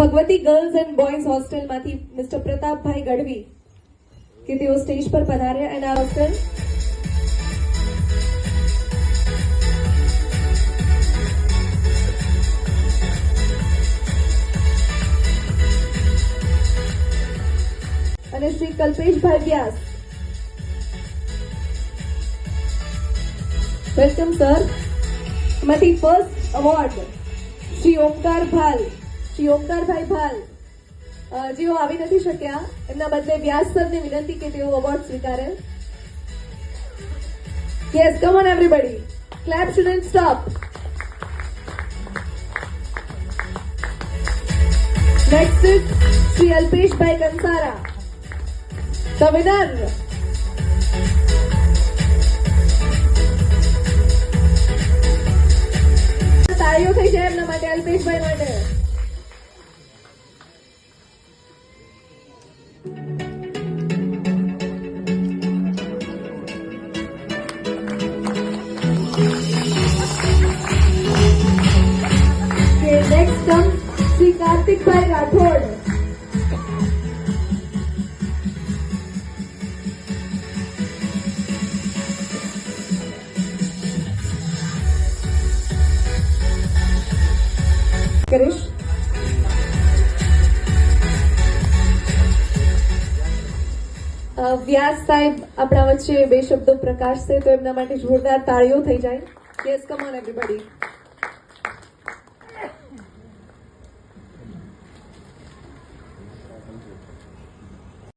Bhagwati girls and boys હોસ્ટેલમાંથી mister Pratapbhai Gadhvi કે તેઓ સ્ટેજ પર પધાર્યા એન્ડ આ હોસ્ટેલ અને શ્રી કલ્પેશભાઈ વ્યાસ. Welcome sir. માંથી ફર્સ્ટ અવોર્ડ શ્રી ઓમકારભાઈ ભાલ જેઓ આવી નથી શક્યા, એમના બદલે વ્યાસ સરને વિનંતી કે તેઓ અવોર્ડ સ્વીકારે. Yes, come on everybody, clap shouldn't stop. Next is Shri Alpeshbhai Kansara, the winner. તાળીઓ થઈ જાય એમના માટે, અલ્પેશભાઈ માટે. Next come Shri Kartikbhai Rathod. કરીશ. વ્યાસ સાહેબ આપણા વચ્ચે બે શબ્દો પ્રકાશશે તો એમના માટે જોરદાર તાળીઓ થઈ જાય. Yes, come on everybody.